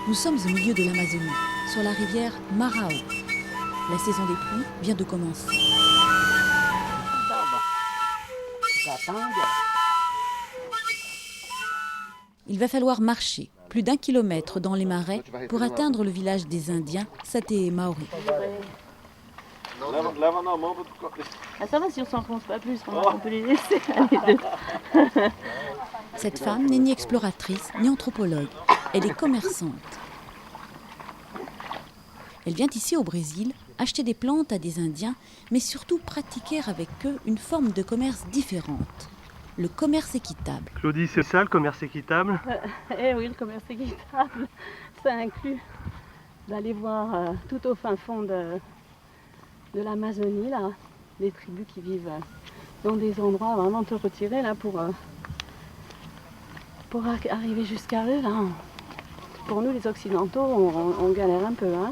Nous sommes au milieu de l'Amazonie, sur la rivière Marao. La saison des pluies vient de commencer. Il va falloir marcher plus d'1 kilomètre dans les marais pour atteindre le village des Indiens Saté Maori. Ah, ça va si on s'enfonce pas plus, on peut les laisser aller deux. Cette femme n'est ni exploratrice ni anthropologue, elle est commerçante. Elle vient ici au Brésil acheter des plantes à des Indiens, mais surtout pratiquer avec eux une forme de commerce différente, le commerce équitable. Claudie, c'est ça le commerce équitable? Oui, le commerce équitable, ça inclut d'aller voir tout au fin fond de l'Amazonie, là, des tribus qui vivent dans des endroits vraiment te retirer là pour arriver jusqu'à eux. Là. Pour nous les Occidentaux, on galère un peu. Hein.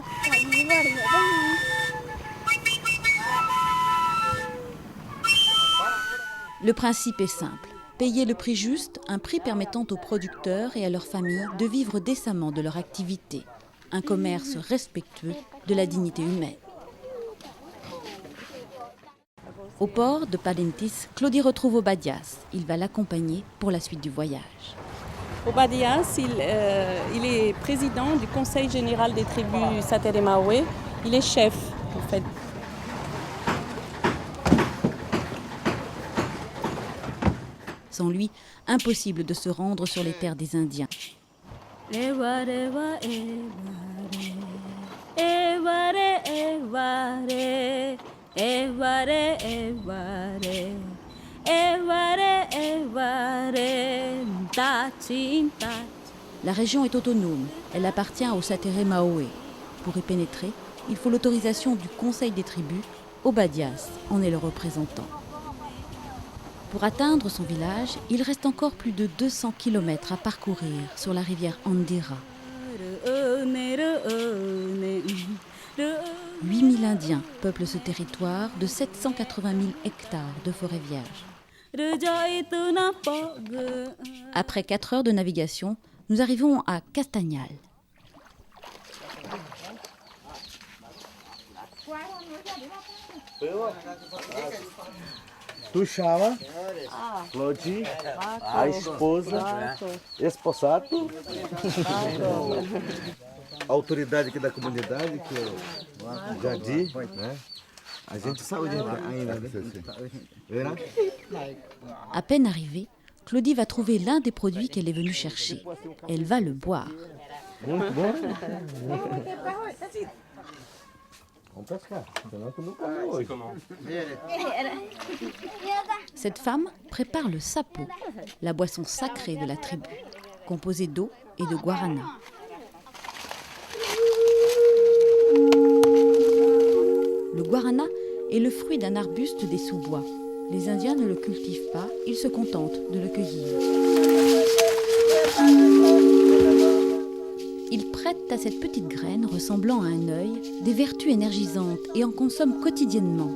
Le principe est simple. Payer le prix juste, un prix permettant aux producteurs et à leurs familles de vivre décemment de leur activité. Un commerce respectueux de la dignité humaine. Au port de Parintins, Claudie retrouve Obadias. Il va l'accompagner pour la suite du voyage. Obadias, il est président du Conseil général des tribus Saté Maori. Il est chef, en fait. Sans lui, impossible de se rendre sur les terres des Indiens. La région est autonome, elle appartient au Saté Maori. Pour y pénétrer, il faut l'autorisation du Conseil des tribus. Obadias en est le représentant. Pour atteindre son village, il reste encore plus de 200 km à parcourir sur la rivière Andira. 8000 Indiens peuplent ce territoire de 780 000 hectares de forêt vierge. Après 4 heures de navigation, nous arrivons à Castagnal. Tu chama Claudie, a esposa, esposato, a autoridade aqui da comunidade, que eu já disse, né? A gente saúde ainda, né? À peine arrivée, Claudie va trouver l'un des produits qu'elle est venue chercher. Elle va le boire. Cette femme prépare le sapo, la boisson sacrée de la tribu, composée d'eau et de guarana. Le guarana est le fruit d'un arbuste des sous-bois. Les Indiens ne le cultivent pas, ils se contentent de le cueillir. Ils prêtent à cette petite graine ressemblant à un œil des vertus énergisantes et en consomment quotidiennement.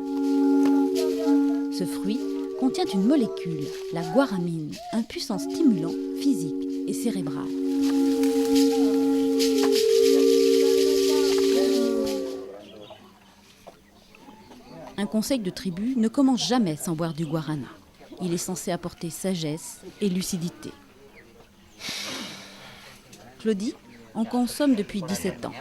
Ce fruit contient une molécule, la guaramine, un puissant stimulant physique et cérébral. Un conseil de tribu ne commence jamais sans boire du guarana. Il est censé apporter sagesse et lucidité. Claudie en consomme depuis 17 ans.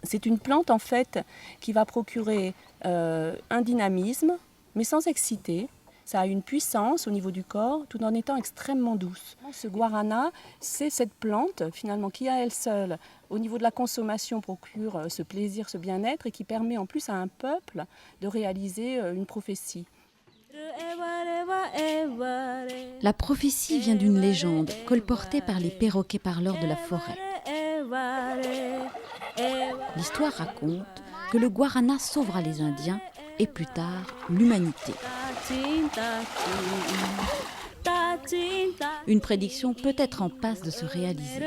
C'est une plante en fait qui va procurer un dynamisme, mais sans exciter. Ça a une puissance au niveau du corps, tout en étant extrêmement douce. Ce guarana, c'est cette plante finalement qui à elle seule, au niveau de la consommation, procure ce plaisir, ce bien-être et qui permet en plus à un peuple de réaliser une prophétie. La prophétie vient d'une légende colportée par les perroquets parleurs de la forêt. L'histoire raconte que le guarana sauvera les Indiens et plus tard l'humanité. Une prédiction peut être en passe de se réaliser.